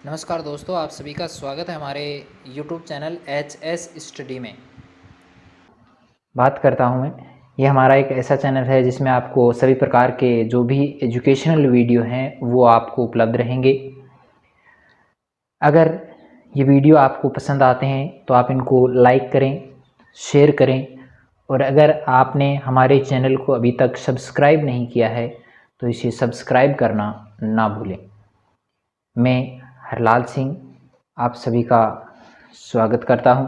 नमस्कार दोस्तों, आप सभी का स्वागत है हमारे YouTube चैनल HS स्टडी में। बात करता हूं मैं। ये हमारा एक ऐसा चैनल है जिसमें आपको सभी प्रकार के जो भी एजुकेशनल वीडियो हैं वो आपको उपलब्ध रहेंगे। अगर ये वीडियो आपको पसंद आते हैं तो आप इनको लाइक करें, शेयर करें, और अगर आपने हमारे चैनल को अभी तक सब्सक्राइब नहीं किया है तो इसे सब्सक्राइब करना ना भूलें। मैं हरलाल सिंह आप सभी का स्वागत करता हूं।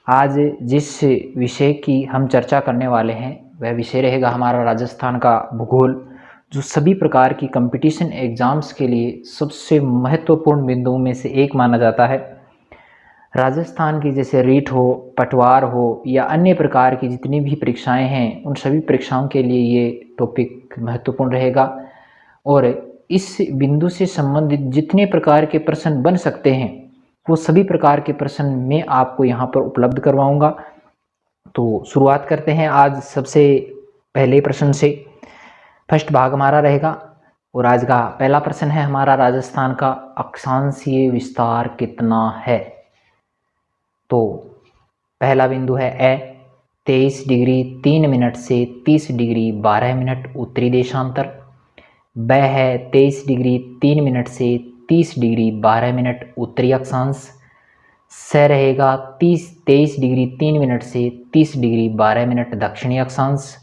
आज जिस विषय की हम चर्चा करने वाले हैं वह विषय रहेगा हमारा राजस्थान का भूगोल, जो सभी प्रकार की कंपटीशन एग्ज़ाम्स के लिए सबसे महत्वपूर्ण बिंदुओं में से एक माना जाता है। राजस्थान की जैसे रीट हो, पटवार हो या अन्य प्रकार की जितनी भी परीक्षाएं हैं, उन सभी परीक्षाओं के लिए ये टॉपिक महत्वपूर्ण रहेगा। और इस बिंदु से संबंधित जितने प्रकार के प्रश्न बन सकते हैं वो सभी प्रकार के प्रश्न मैं आपको यहाँ पर उपलब्ध करवाऊंगा। तो शुरुआत करते हैं आज सबसे पहले प्रश्न से। फर्स्ट भाग हमारा रहेगा और आज का पहला प्रश्न है हमारा, राजस्थान का अक्षांशीय विस्तार कितना है। तो पहला बिंदु है ए 23 डिग्री 3 मिनट से 30 डिग्री 12 मिनट उत्तरी देशांतर। ब है 23 डिग्री 3 मिनट से 30 डिग्री 12 मिनट उत्तरी अक्षांश। स रहेगा 23 डिग्री 3 मिनट से 30 डिग्री 12 मिनट दक्षिणी अक्षांश।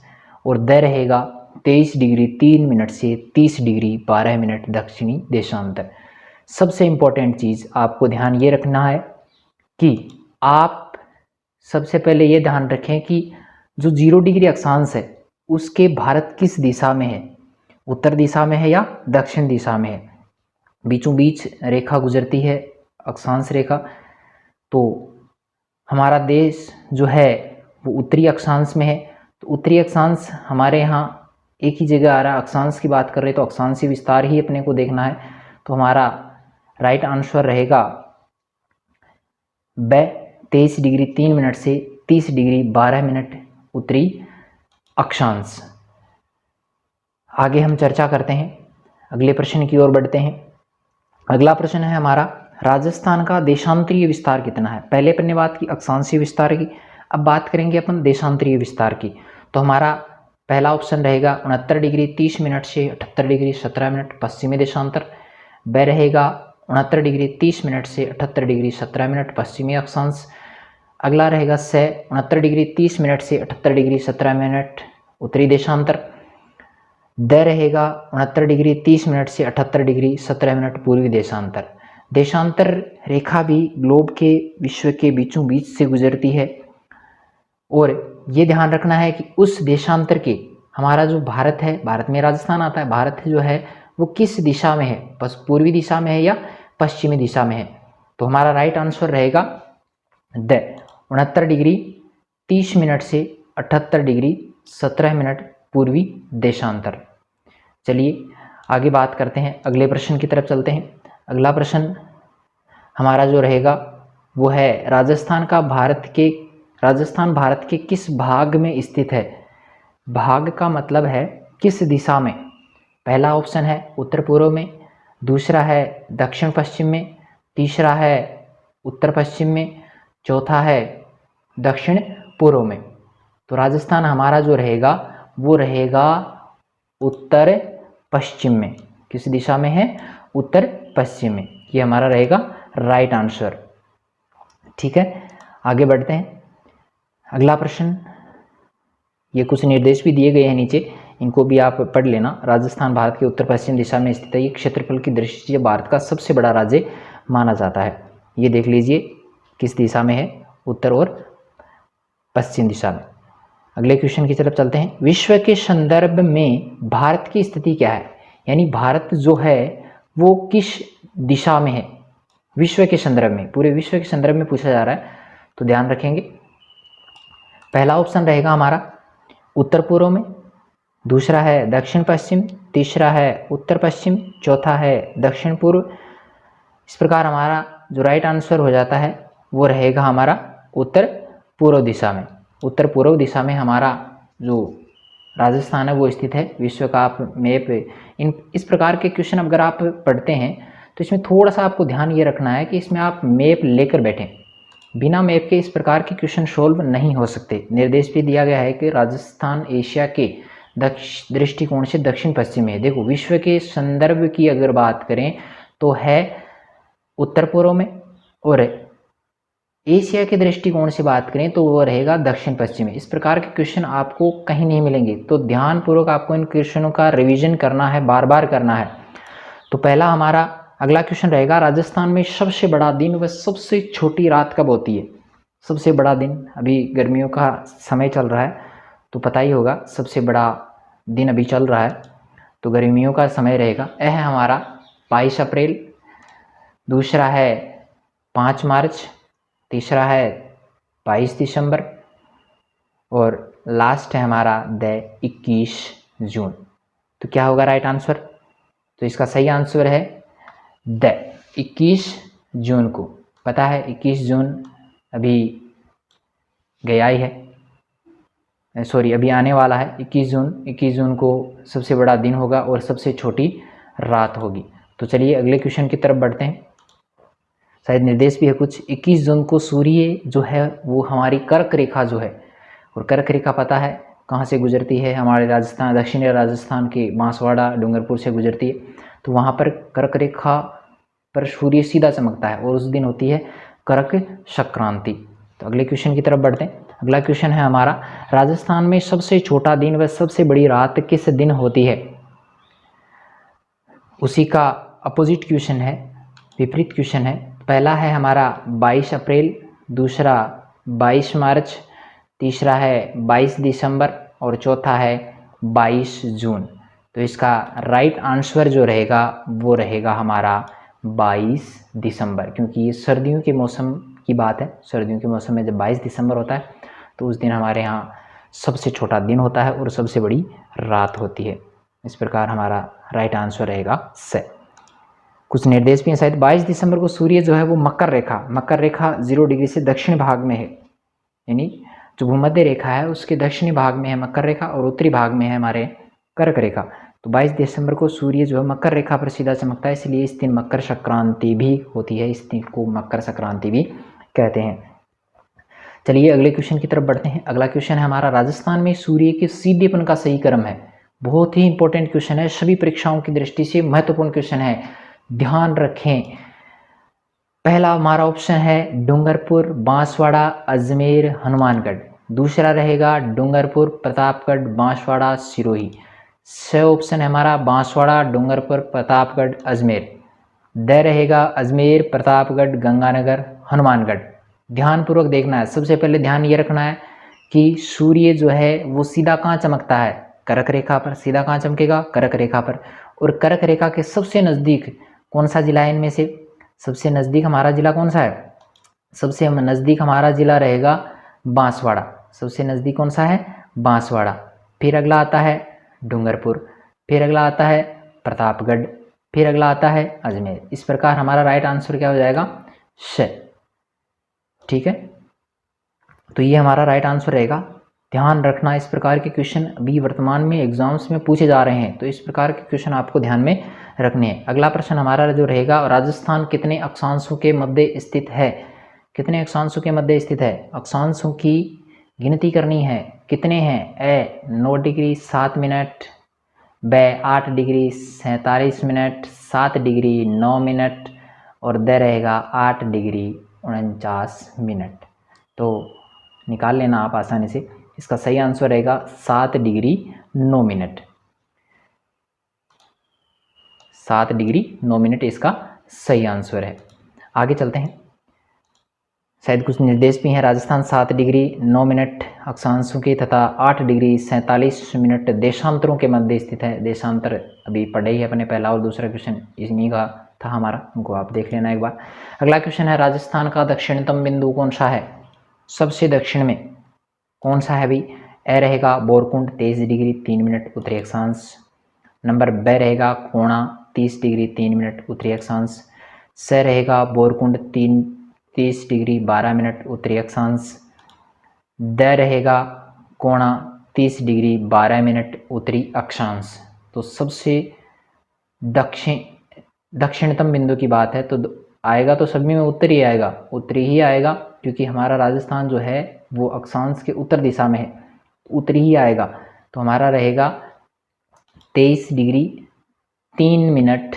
और द रहेगा 23 डिग्री 3 मिनट से 30 डिग्री 12 मिनट दक्षिणी देशांतर। सबसे इम्पोर्टेंट चीज़ आपको ध्यान ये रखना है कि आप सबसे पहले ये ध्यान रखें कि जो 0 डिग्री अक्षांश है उसके भारत किस दिशा में है, उत्तर दिशा में है या दक्षिण दिशा में है। बीचों बीच रेखा गुजरती है, अक्षांश रेखा। तो हमारा देश जो है वो उत्तरी अक्षांश में है। तो उत्तरी अक्षांश हमारे यहाँ एक ही जगह आ रहा है। अक्षांश की बात कर रहे तो अक्षांशीय विस्तार ही अपने को देखना है। तो हमारा राइट आंसर रहेगा ब 23 डिग्री 3 मिनट से 30 डिग्री 12 मिनट उत्तरी अक्षांश। आगे हम चर्चा करते हैं, अगले प्रश्न की ओर बढ़ते हैं। अगला प्रश्न है हमारा, राजस्थान का देशांतरीय विस्तार कितना है। पहले अपन ने बात की अक्षांशीय विस्तार की, अब बात करेंगे अपन देशांतरीय विस्तार की। तो हमारा पहला ऑप्शन रहेगा 69 डिग्री 30 मिनट से 78 डिग्री 17 मिनट पश्चिमी देशांतर। ब रहेगा 69 डिग्री 30 मिनट से 78 डिग्री 17 मिनट पश्चिमी अक्षांश। अगला रहेगा स 69 डिग्री 30 मिनट से 78 डिग्री 17 मिनट उत्तरी देशांतर। द रहेगा 69 डिग्री 30 मिनट से 78 डिग्री 17 मिनट पूर्वी देशांतर। देशांतर रेखा भी ग्लोब के विश्व के बीचों बीच से गुजरती है। और ये ध्यान रखना है कि उस देशांतर के हमारा जो भारत है, भारत में राजस्थान आता है, भारत जो है वो किस दिशा में है, बस पूर्वी दिशा में है या पश्चिमी दिशा में है। तो हमारा राइट आंसर रहेगा द 69 डिग्री 30 मिनट से 78 डिग्री 17 मिनट पूर्वी देशांतर। चलिए आगे बात करते हैं, अगले प्रश्न की तरफ चलते हैं। अगला प्रश्न हमारा जो रहेगा वो है, राजस्थान भारत के किस भाग में स्थित है। भाग का मतलब है किस दिशा में। पहला ऑप्शन है उत्तर पूर्व में, दूसरा है दक्षिण पश्चिम में, तीसरा है उत्तर पश्चिम में, चौथा है दक्षिण पूर्व में। तो राजस्थान हमारा जो रहेगा वो रहेगा उत्तर पश्चिम में। किस दिशा में है, उत्तर पश्चिम में। ये हमारा रहेगा राइट आंसर। ठीक है, आगे बढ़ते हैं। अगला प्रश्न, ये कुछ निर्देश भी दिए गए हैं नीचे, इनको भी आप पढ़ लेना। राजस्थान भारत के उत्तर पश्चिम दिशा में स्थित है। ये क्षेत्रफल की दृष्टि से भारत का सबसे बड़ा राज्य माना जाता है। ये देख लीजिए किस दिशा में है, उत्तर और पश्चिम दिशा में। अगले क्वेश्चन की तरफ चलते हैं। विश्व के संदर्भ में भारत की स्थिति क्या है, यानी भारत जो है वो किस दिशा में है विश्व के संदर्भ में, पूरे विश्व के संदर्भ में पूछा जा रहा है। तो ध्यान रखेंगे, पहला ऑप्शन रहेगा हमारा उत्तर पूर्व में, दूसरा है दक्षिण पश्चिम, तीसरा है उत्तर पश्चिम, चौथा है दक्षिण पूर्व। इस प्रकार हमारा जो राइट आंसर हो जाता है वो रहेगा हमारा उत्तर पूर्व दिशा में। उत्तर पूर्व दिशा में हमारा जो राजस्थान है वो स्थित है। विश्व का आप मैप इस प्रकार के क्वेश्चन अगर आप पढ़ते हैं तो इसमें थोड़ा सा आपको ध्यान ये रखना है कि इसमें आप मैप लेकर बैठें, बिना मैप के इस प्रकार के क्वेश्चन सोल्व नहीं हो सकते। निर्देश भी दिया गया है कि राजस्थान एशिया के दृष्टिकोण से दक्षिण पश्चिम है। देखो, विश्व के संदर्भ की अगर बात करें तो है उत्तर पूर्व में, और एशिया के दृष्टिकोण से बात करें तो वो रहेगा दक्षिण पश्चिम में। इस प्रकार के क्वेश्चन आपको कहीं नहीं मिलेंगे, तो ध्यानपूर्वक आपको इन क्वेश्चनों का रिवीजन करना है, बार बार करना है। तो पहला हमारा अगला क्वेश्चन रहेगा, राजस्थान में सबसे बड़ा दिन व सबसे छोटी रात कब होती है? सबसे बड़ा दिन, अभी गर्मियों का समय चल रहा है तो पता ही होगा, सबसे बड़ा दिन अभी चल रहा है तो गर्मियों का समय रहेगा। यह है हमारा 22 अप्रैल, दूसरा है 5 मार्च, तीसरा है 22 दिसंबर, और लास्ट है हमारा 21 जून। तो क्या होगा राइट आंसर? तो इसका सही आंसर है 21 जून को। पता है 21 जून अभी गया ही है, सॉरी अभी आने वाला है 21 जून को सबसे बड़ा दिन होगा और सबसे छोटी रात होगी। तो चलिए अगले क्वेश्चन की तरफ बढ़ते हैं। शायद निर्देश भी है कुछ। 21 जून को सूर्य जो है वो हमारी कर्क रेखा जो है, और कर्क रेखा पता है कहाँ से गुजरती है? हमारे राजस्थान, दक्षिणी राजस्थान के बांसवाड़ा डूंगरपुर से गुजरती है। तो वहाँ पर कर्क रेखा पर सूर्य सीधा चमकता है और उस दिन होती है कर्क संक्रांति। तो अगले क्वेश्चन की तरफ बढ़ते हैं। अगला क्वेश्चन है हमारा, राजस्थान में सबसे छोटा दिन व सबसे बड़ी रात किस दिन होती है? उसी का अपोजिट क्वेश्चन है, विपरीत क्वेश्चन है। पहला है हमारा 22 अप्रैल, दूसरा 22 मार्च, तीसरा है 22 दिसंबर और चौथा है 22 जून। तो इसका राइट आंसर जो रहेगा वो रहेगा हमारा 22 दिसंबर, क्योंकि ये सर्दियों के मौसम की बात है। सर्दियों के मौसम में जब 22 दिसंबर होता है तो उस दिन हमारे यहाँ सबसे छोटा दिन होता है और सबसे बड़ी रात होती है। इस प्रकार हमारा राइट आंसर रहेगा से। कुछ निर्देश भी हैं शायद। 22 दिसंबर को सूर्य जो है वो मकर रेखा 0 डिग्री से दक्षिण भाग में है, यानी जो भूमध्य रेखा है उसके दक्षिणी भाग में है मकर रेखा और उत्तरी भाग में है हमारे कर्क रेखा। तो 22 दिसंबर को सूर्य जो है मकर रेखा पर सीधा चमकता है, इसलिए इस दिन मकर संक्रांति भी होती है। इस दिन को मकर संक्रांति भी कहते हैं। चलिए अगले क्वेश्चन की तरफ बढ़ते हैं। अगला क्वेश्चन है हमारा, राजस्थान में सूर्य के सीधेपन का सही क्रम है। बहुत ही इंपॉर्टेंट क्वेश्चन है, सभी परीक्षाओं की दृष्टि से महत्वपूर्ण क्वेश्चन है, ध्यान रखें। पहला हमारा ऑप्शन है डूंगरपुर, बांसवाड़ा, अजमेर, हनुमानगढ़। दूसरा रहेगा डूंगरपुर, प्रतापगढ़, बांसवाड़ा, सिरोही। सही ऑप्शन है हमारा बांसवाड़ा, डूंगरपुर, प्रतापगढ़, अजमेर। द रहेगा अजमेर, प्रतापगढ़, गंगानगर, हनुमानगढ़। ध्यानपूर्वक देखना है। सबसे पहले ध्यान ये रखना है कि सूर्य जो है वो सीधा कहाँ चमकता है? कर्क रेखा पर। सीधा कहाँ चमकेगा? कर्क रेखा पर। और कर्क रेखा के सबसे नज़दीक कौन सा जिला है इनमें से? सबसे नज़दीक हमारा जिला कौन सा है? सबसे नज़दीक हमारा जिला रहेगा बांसवाड़ा। सबसे नज़दीक कौन सा है? बांसवाड़ा। फिर अगला आता है डूंगरपुर, फिर अगला आता है प्रतापगढ़, फिर अगला आता है अजमेर। इस प्रकार हमारा राइट आंसर क्या हो जाएगा? श। ठीक है, तो ये हमारा राइट आंसर रहेगा। ध्यान रखना, इस प्रकार के क्वेश्चन अभी वर्तमान में एग्जाम्स में पूछे जा रहे हैं, तो इस प्रकार के क्वेश्चन आपको ध्यान में रखने हैं। अगला प्रश्न हमारा जो रहेगा, राजस्थान कितने अक्षांशों के मध्य स्थित है? कितने अक्षांशों के मध्य स्थित है? अक्षांशों की गिनती करनी है। कितने हैं? ए 9 डिग्री 7 मिनट, ब 8 डिग्री 47 मिनट, 7 डिग्री 9 मिनट और द रहेगा 8 डिग्री 49 मिनट। तो निकाल लेना आप आसानी से। इसका सही आंसर रहेगा 7 डिग्री 9 मिनट। 7 डिग्री 9 मिनट इसका सही आंसर है। आगे चलते हैं। शायद कुछ निर्देश भी हैं। राजस्थान 7 डिग्री 9 मिनट अक्षांशों के तथा 8 डिग्री 47 मिनट देशांतरों के मध्य स्थित है। देशांतर अभी पढ़े ही अपने, पहला और दूसरा क्वेश्चन इन्हीं का था हमारा, उनको आप देख लेना एक बार। अगला क्वेश्चन है, राजस्थान का दक्षिणतम बिंदु कौन सा है? सबसे दक्षिण में कौन सा है भाई? ए रहेगा बोरकुंड 23 डिग्री 3 मिनट उत्तरी अक्षांश। नंबर ब रहेगा कोणा 30 डिग्री 3 मिनट उत्तरी अक्षांश। स रहेगा बोरकुंड 30 डिग्री 12 मिनट उत्तरी अक्षांश। द रहेगा कोणा 30 डिग्री 12 मिनट उत्तरी अक्षांश। तो सबसे दक्षिण दक्षिणतम बिंदु की बात है तो आएगा तो सभी में उत्तरी ही आएगा, उत्तरी ही आएगा, क्योंकि हमारा राजस्थान जो है वो अक्षांश के उत्तर दिशा में है, उत्तरी ही आएगा। तो हमारा रहेगा 23 डिग्री 3 मिनट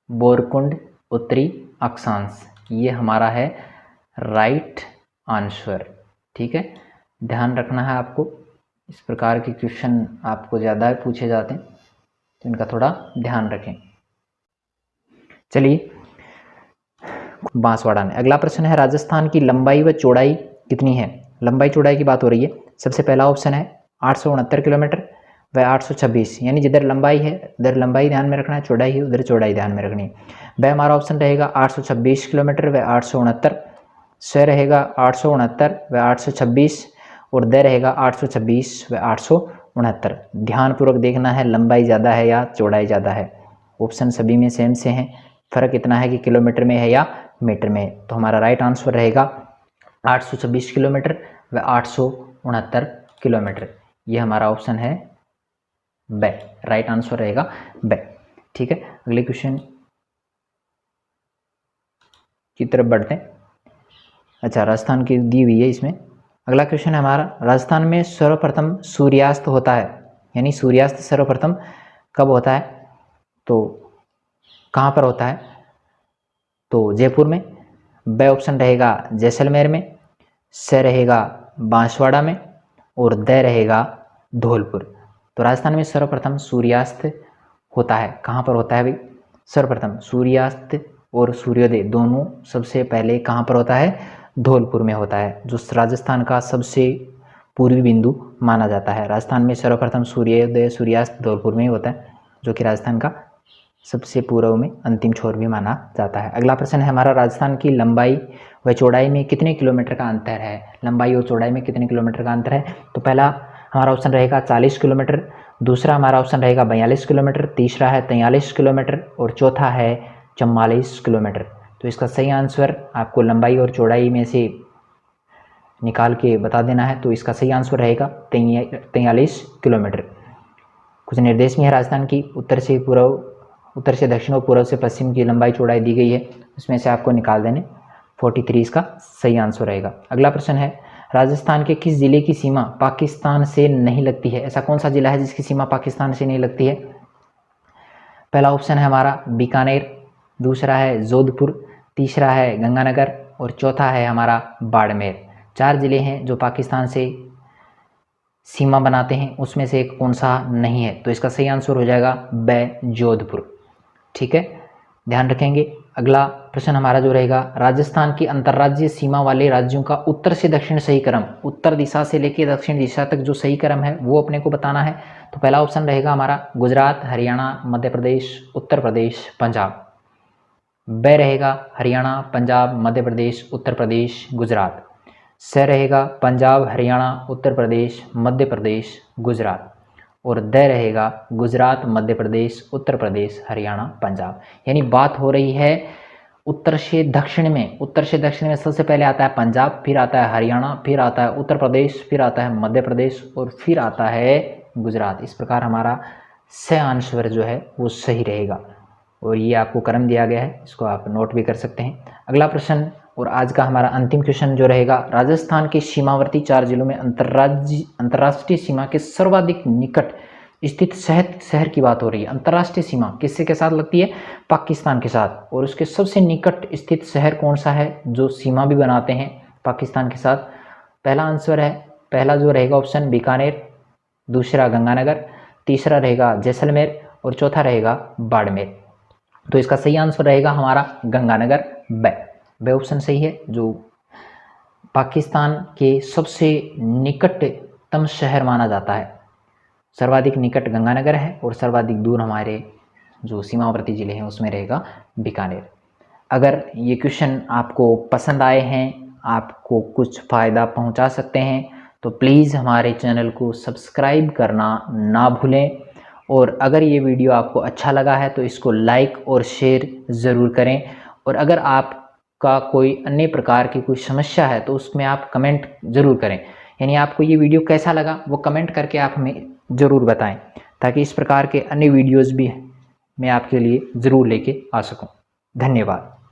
बोरकुंड उत्तरी अक्षांश, ये हमारा है राइट आंसर। ठीक है, ध्यान रखना है आपको, इस प्रकार के क्वेश्चन आपको ज़्यादा पूछे जाते हैं तो इनका थोड़ा ध्यान रखें। चलिए बांसवाड़ा में अगला प्रश्न है, राजस्थान की लंबाई व चौड़ाई कितनी है? लंबाई चौड़ाई की बात हो रही है। सबसे पहला ऑप्शन है 869 किलोमीटर व 826, यानी जिधर लंबाई है उधर लंबाई ध्यान में रखना है, चौड़ाई है उधर चौड़ाई ध्यान में रखनी है। वह हमारा ऑप्शन रहेगा 826 किलोमीटर व 869, स रहेगा 869 व 826 और द रहेगा 826 व 869। ध्यानपूर्वक देखना है लंबाई ज़्यादा है या चौड़ाई ज़्यादा है। ऑप्शन सभी में सेम से हैं, फर्क इतना है कि किलोमीटर में है या मीटर में है। तो हमारा राइट आंसर रहेगा 826 किलोमीटर व 869 किलोमीटर, ये हमारा ऑप्शन है ब, राइट आंसर रहेगा ब। ठीक है, अगले क्वेश्चन की तरफ बढ़ते हैं। अच्छा, राजस्थान की दी हुई है इसमें। अगला क्वेश्चन है हमारा, राजस्थान में सर्वप्रथम सूर्यास्त होता है, यानी सूर्यास्त सर्वप्रथम कब होता है, तो कहाँ पर होता है? तो जयपुर में। ब ऑप्शन रहेगा जैसलमेर में, स रहेगा बांसवाड़ा में और द रहेगा धौलपुर। तो राजस्थान में सर्वप्रथम सूर्यास्त होता है, कहाँ पर होता है भाई? सर्वप्रथम सूर्यास्त और सूर्योदय दोनों सबसे पहले कहाँ पर होता है? धौलपुर में होता है, जो राजस्थान का सबसे पूर्वी बिंदु माना जाता है। राजस्थान में सर्वप्रथम सूर्योदय सूर्यास्त धौलपुर में ही होता है, जो कि राजस्थान का सबसे पूर्व में अंतिम छोर भी माना जाता है। अगला प्रश्न है हमारा, राजस्थान की लंबाई व चौड़ाई में कितने किलोमीटर का अंतर है? लंबाई और चौड़ाई में कितने किलोमीटर का अंतर है? तो पहला हमारा ऑप्शन रहेगा 40 किलोमीटर, दूसरा हमारा ऑप्शन रहेगा 42 किलोमीटर, तीसरा है 43 किलोमीटर और चौथा है 44 किलोमीटर। तो इसका सही आंसर आपको लंबाई और चौड़ाई में से निकाल के बता देना है। तो इसका सही आंसर रहेगा 43 किलोमीटर। कुछ निर्देश भी है राजस्थान की, उत्तर से पूर्व, उत्तर से दक्षिण और पूर्व से पश्चिम की लंबाई चौड़ाई दी गई है, उसमें से आपको निकाल देने 43 इसका सही आंसर रहेगा। अगला प्रश्न है, राजस्थान के किस जिले की सीमा पाकिस्तान से नहीं लगती है? ऐसा कौन सा जिला है जिसकी सीमा पाकिस्तान से नहीं लगती है? पहला ऑप्शन है हमारा बीकानेर, दूसरा है जोधपुर, तीसरा है गंगानगर और चौथा है हमारा बाड़मेर। 4 जिले हैं जो पाकिस्तान से सीमा बनाते हैं, उसमें से एक कौन सा नहीं है? तो इसका सही आंसर हो जाएगा ब, जोधपुर। ठीक है, ध्यान रखेंगे। अगला प्रश्न हमारा जो रहेगा, राजस्थान की अंतर्राज्यीय सीमा वाले राज्यों का उत्तर से दक्षिण सही क्रम, उत्तर दिशा से लेकर दक्षिण दिशा तक जो सही क्रम है वो अपने को बताना है। तो पहला ऑप्शन रहेगा हमारा गुजरात, हरियाणा, मध्य प्रदेश, उत्तर प्रदेश, पंजाब। ब रहेगा हरियाणा, पंजाब, मध्य प्रदेश, उत्तर प्रदेश, गुजरात। स रहेगा पंजाब, हरियाणा, उत्तर प्रदेश, मध्य प्रदेश, गुजरात और द रहेगा गुजरात, मध्य प्रदेश, उत्तर प्रदेश, हरियाणा, पंजाब। यानी बात हो रही है उत्तर से दक्षिण में। उत्तर से दक्षिण में सबसे पहले आता है पंजाब, फिर आता है हरियाणा, फिर आता है उत्तर प्रदेश, फिर आता है मध्य प्रदेश और फिर आता है गुजरात। इस प्रकार हमारा स आंसर जो है वो सही रहेगा और ये आपको क्रम दिया गया है, इसको आप नोट भी कर सकते हैं। अगला प्रश्न और आज का हमारा अंतिम क्वेश्चन जो रहेगा, राजस्थान के सीमावर्ती 4 जिलों में अंतर्राष्ट्रीय सीमा के सर्वाधिक निकट स्थित शहर की बात हो रही है। अंतर्राष्ट्रीय सीमा किससे के साथ लगती है? पाकिस्तान के साथ। और उसके सबसे निकट स्थित शहर कौन सा है जो सीमा भी बनाते हैं पाकिस्तान के साथ? पहला आंसर है, पहला जो रहेगा ऑप्शन बीकानेर, दूसरा गंगानगर, तीसरा रहेगा जैसलमेर और चौथा रहेगा बाड़मेर। तो इसका सही आंसर रहेगा हमारा गंगानगर, ब ऑप्शन सही है, जो पाकिस्तान के सबसे निकटतम शहर माना जाता है। सर्वाधिक निकट गंगानगर है और सर्वाधिक दूर हमारे जो सीमावर्ती जिले हैं उसमें रहेगा बीकानेर। अगर ये क्वेश्चन आपको पसंद आए हैं, आपको कुछ फ़ायदा पहुंचा सकते हैं, तो प्लीज़ हमारे चैनल को सब्सक्राइब करना ना भूलें। और अगर ये वीडियो आपको अच्छा लगा है तो इसको लाइक और शेयर ज़रूर करें। और अगर आपका कोई अन्य प्रकार की कोई समस्या है तो उसमें आप कमेंट ज़रूर करें, यानी आपको ये वीडियो कैसा लगा वो कमेंट करके आप हमें ज़रूर बताएं, ताकि इस प्रकार के अन्य वीडियोज़ भी मैं आपके लिए ज़रूर लेके आ सकूं। धन्यवाद।